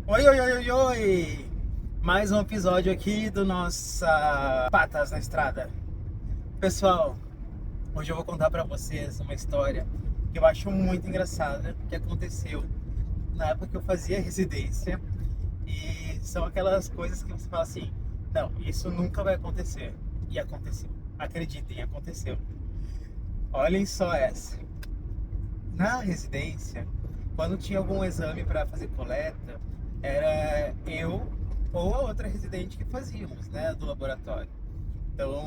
Oi, oi, oi, oi, oi! Mais um episódio aqui do nossa Patas na Estrada. Pessoal, hoje eu vou contar pra vocês uma história que eu acho muito engraçada que aconteceu na época que eu fazia residência. E são aquelas coisas que você fala assim: não, isso nunca vai acontecer. E aconteceu. Acreditem, aconteceu. Olhem só essa. Na residência, quando tinha algum exame para fazer coleta, era eu ou a outra residente que fazíamos, né, do laboratório. Então,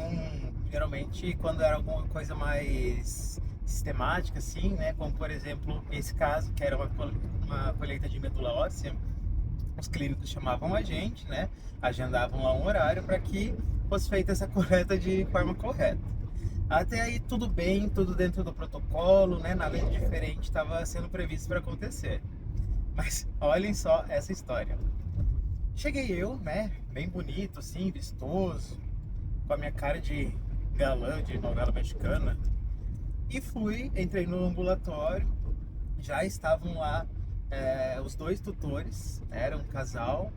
geralmente, quando era alguma coisa mais sistemática, assim, né, como por exemplo esse caso, que era uma colheita de medula óssea, os clínicos chamavam a gente, né, agendavam lá um horário para que fosse feita essa coleta de forma correta. Até aí tudo bem, tudo dentro do protocolo, né? Nada de diferente estava sendo previsto para acontecer. Mas olhem só essa história. Cheguei eu, né? Bem bonito, assim, vistoso, com a minha cara de galã de novela mexicana. E fui, entrei no ambulatório, já estavam lá os dois tutores, era um casal,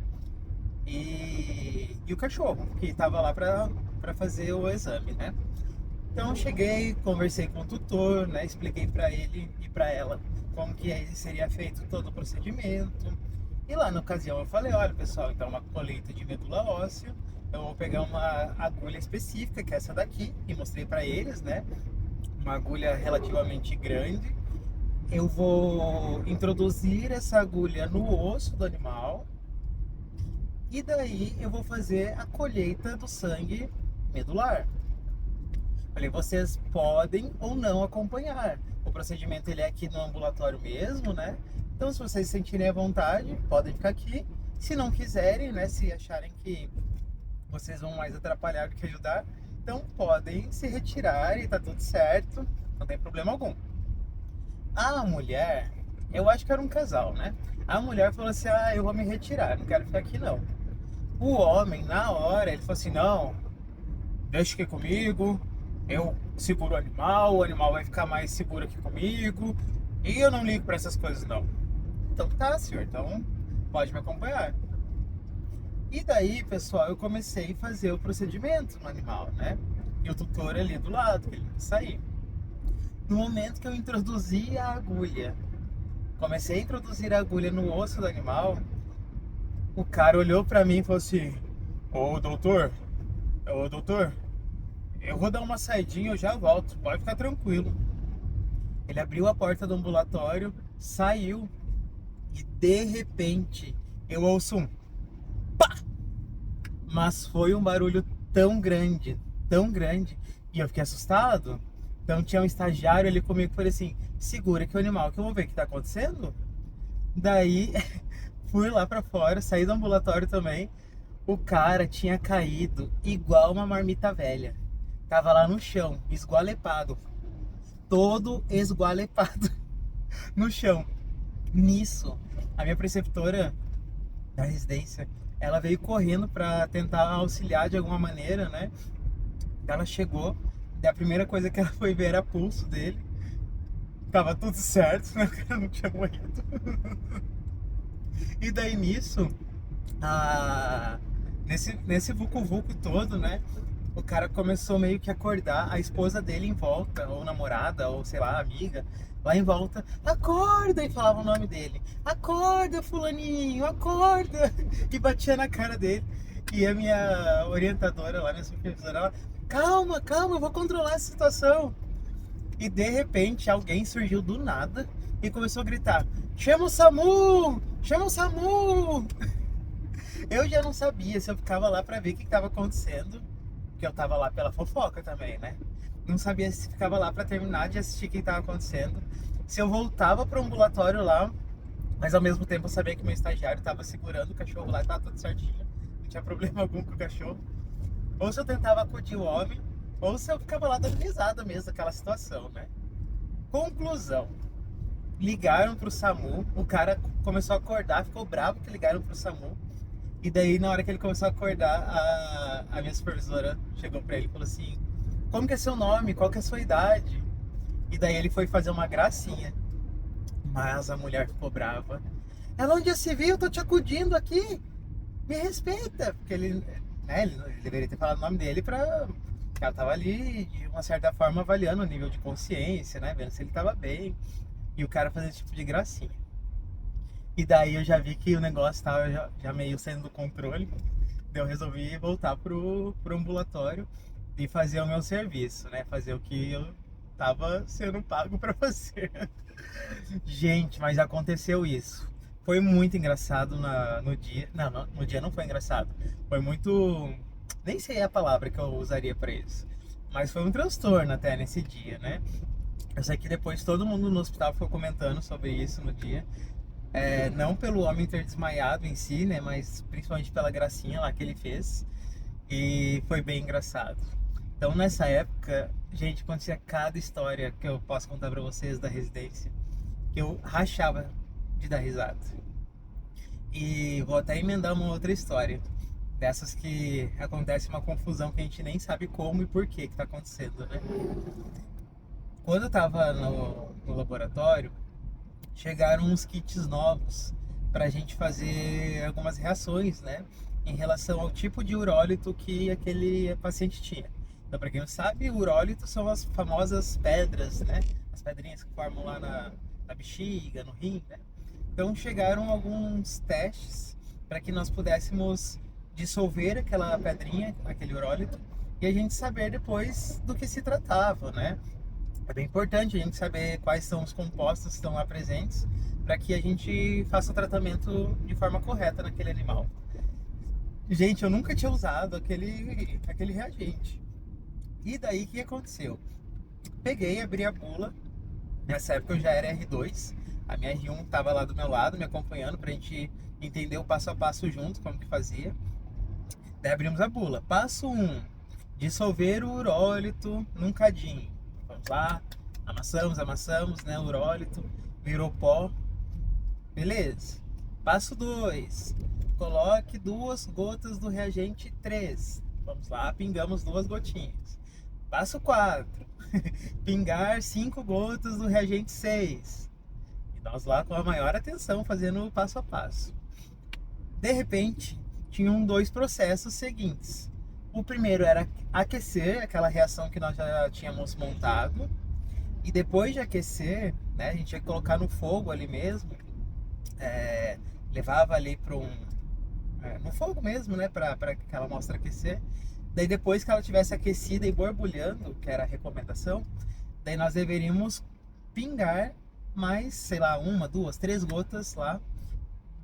e o cachorro, que estava lá para fazer o exame, né? Então eu cheguei, conversei com o tutor, né, expliquei para ele e para ela como que seria feito todo o procedimento. E lá na ocasião eu falei, olha pessoal, então uma colheita de medula óssea, eu vou pegar uma agulha específica, que é essa daqui, e mostrei para eles, né, uma agulha relativamente grande. Eu vou introduzir essa agulha no osso do animal e daí eu vou fazer a colheita do sangue medular. Falei, vocês podem ou não acompanhar. O procedimento ele é aqui no ambulatório mesmo, né? Então, se vocês se sentirem à vontade, podem ficar aqui. Se não quiserem, né? Se acharem que vocês vão mais atrapalhar do que ajudar, então podem se retirar e tá tudo certo, não tem problema algum. A mulher, eu acho que era um casal, né? A mulher falou assim: ah, eu vou me retirar, não quero ficar aqui não. O homem, na hora, ele falou assim: não, deixa aqui comigo, eu seguro o animal vai ficar mais seguro aqui comigo, e eu não ligo para essas coisas não. Então tá, senhor, então pode me acompanhar. E daí, pessoal, eu comecei a fazer o procedimento no animal, né? E o tutor ali do lado, que ele não sair. No momento que eu introduzi a agulha, comecei a introduzir a agulha no osso do animal, o cara olhou para mim e falou assim: ô doutor, eu vou dar uma saidinha, eu já volto, pode ficar tranquilo. Ele abriu a porta do ambulatório, saiu e de repente eu ouço um pá! Mas foi um barulho tão grande, e eu fiquei assustado. Então tinha um estagiário ali comigo que falei assim: segura que o animal que eu vou ver o que tá acontecendo. Daí fui lá pra fora, saí do ambulatório também. O cara tinha caído igual uma marmita velha. Tava lá no chão, esgualepado, todo esgualepado no chão. Nisso, a minha preceptora da residência, ela veio correndo para tentar auxiliar de alguma maneira, né? Ela chegou, e a primeira coisa que ela foi ver era pulso dele. Tava tudo certo, né? O cara não tinha morrido. E daí nisso, a... nesse vucu-vucu todo, né? O cara começou meio que a acordar a esposa dele em volta, ou namorada, ou sei lá, amiga, lá em volta, acorda! E falava o nome dele, acorda, fulaninho, acorda! E batia na cara dele. E a minha orientadora lá, minha supervisora, ela, calma, calma, eu vou controlar essa situação. E de repente alguém surgiu do nada e começou a gritar: chama o SAMU! Chama o SAMU! Eu já não sabia se eu ficava lá pra ver o que estava acontecendo, porque eu tava lá pela fofoca também, né? Não sabia se ficava lá pra terminar de assistir o que estava acontecendo, se eu voltava pro ambulatório lá, mas ao mesmo tempo eu sabia que meu estagiário estava segurando o cachorro lá e tava tudo certinho, não tinha problema algum com o cachorro. Ou se eu tentava acudir o homem, ou se eu ficava lá dando risada mesmo daquela situação, né? Conclusão: ligaram pro SAMU, o cara começou a acordar, ficou bravo que ligaram pro SAMU. E daí, na hora que ele começou a acordar, a minha supervisora chegou pra ele e falou assim: como que é seu nome? Qual que é a sua idade? E daí ele foi fazer uma gracinha. Mas a mulher ficou brava. Ela, onde já se viu, eu tô te acudindo aqui, me respeita. Porque ele, né, ele deveria ter falado o nome dele pra... Ela tava ali, de uma certa forma, avaliando o nível de consciência, né? Vendo se ele tava bem. E o cara fazendo esse tipo de gracinha. E daí eu já vi que o negócio tava já meio saindo do controle. Daí eu resolvi voltar pro ambulatório e fazer o meu serviço, né? Fazer o que eu tava sendo pago pra fazer. Gente, mas aconteceu isso. Foi muito engraçado no dia. Não, no dia não foi engraçado. Foi muito. Nem sei a palavra que eu usaria pra isso. Mas foi um transtorno até nesse dia, né? Eu sei que depois todo mundo no hospital ficou comentando sobre isso no dia. Não pelo homem ter desmaiado em si, né? Mas principalmente pela gracinha lá que ele fez. E foi bem engraçado. Então nessa época, gente, acontecia cada história que eu posso contar pra vocês da residência. Que eu rachava de dar risada. E vou até emendar uma outra história. Dessas que acontece uma confusão que a gente nem sabe como e por que tá acontecendo, né? Quando eu tava no laboratório, chegaram uns kits novos para a gente fazer algumas reações, né, em relação ao tipo de urólito que aquele paciente tinha. Então, para quem não sabe, urólito são as famosas pedras, né, as pedrinhas que formam lá na bexiga, no rim, né. Então, chegaram alguns testes para que nós pudéssemos dissolver aquela pedrinha, aquele urólito, e a gente saber depois do que se tratava, né. É bem importante a gente saber quais são os compostos que estão lá presentes para que a gente faça o tratamento de forma correta naquele animal. Gente, eu nunca tinha usado aquele reagente. E daí o que aconteceu? Peguei, abri a bula. Nessa época eu já era R2. A minha R1 estava lá do meu lado, me acompanhando para a gente entender o passo a passo junto, como que fazia. Daí abrimos a bula. Passo 1. Dissolver o urólito num cadinho. Vamos lá, amassamos, né, o urólito, virou pó, beleza. Passo 2, coloque 2 gotas do reagente 3, vamos lá, pingamos 2 gotinhas. Passo 4, pingar 5 gotas do reagente 6, e nós lá com a maior atenção fazendo o passo a passo. De repente, tinham 2 processos seguintes. O primeiro era aquecer, aquela reação que nós já tínhamos montado. E depois de aquecer, né, a gente ia colocar no fogo ali mesmo. Levava ali para no fogo mesmo, né, para aquela amostra aquecer. Daí depois que ela tivesse aquecida e borbulhando, que era a recomendação, daí nós deveríamos pingar mais, sei lá, 1, 2, 3 gotas lá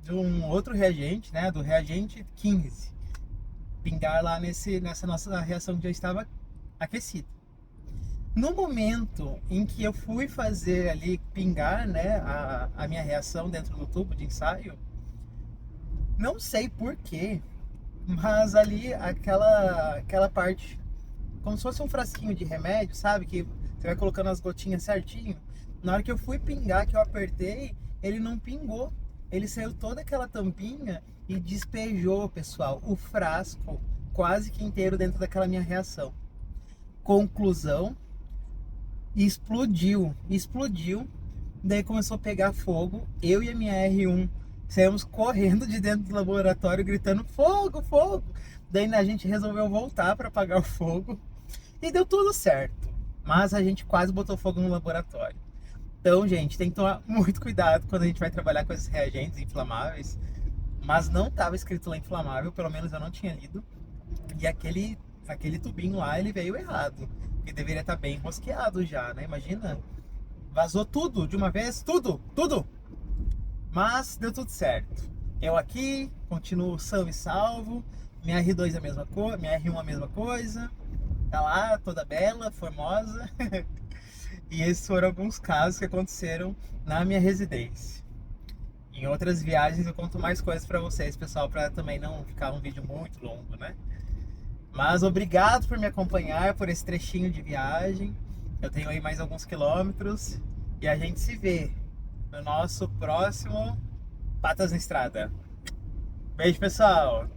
de um outro reagente, né, do reagente 15. Pingar lá nessa nossa reação que já estava aquecida. No momento em que eu fui fazer ali pingar, né, a minha reação dentro do tubo de ensaio, não sei porquê, mas ali aquela parte, como se fosse um frasquinho de remédio, sabe, que você vai colocando as gotinhas certinho. Na hora que eu fui pingar, que eu apertei, ele não pingou. Ele saiu toda aquela tampinha e despejou, pessoal, o frasco quase que inteiro dentro daquela minha reação. Conclusão, explodiu. Daí começou a pegar fogo. Eu e a minha R1 saímos correndo de dentro do laboratório, gritando fogo, fogo. Daí a gente resolveu voltar para apagar o fogo e deu tudo certo. Mas a gente quase botou fogo no laboratório. Então, gente, tem que tomar muito cuidado quando a gente vai trabalhar com esses reagentes inflamáveis. Mas não estava escrito lá inflamável, pelo menos eu não tinha lido. E aquele tubinho lá, ele veio errado. Porque deveria estar bem rosqueado já, né? Imagina, vazou tudo de uma vez, tudo. Mas deu tudo certo. Eu aqui, continuo são e salvo. Minha R2 é a mesma coisa, minha R1 é a mesma coisa. Tá lá, toda bela, formosa. E esses foram alguns casos que aconteceram na minha residência. Em outras viagens eu conto mais coisas pra vocês, pessoal, pra também não ficar um vídeo muito longo, né? Mas obrigado por me acompanhar, por esse trechinho de viagem. Eu tenho aí mais alguns quilômetros e a gente se vê no nosso próximo Patas na Estrada. Beijo, pessoal!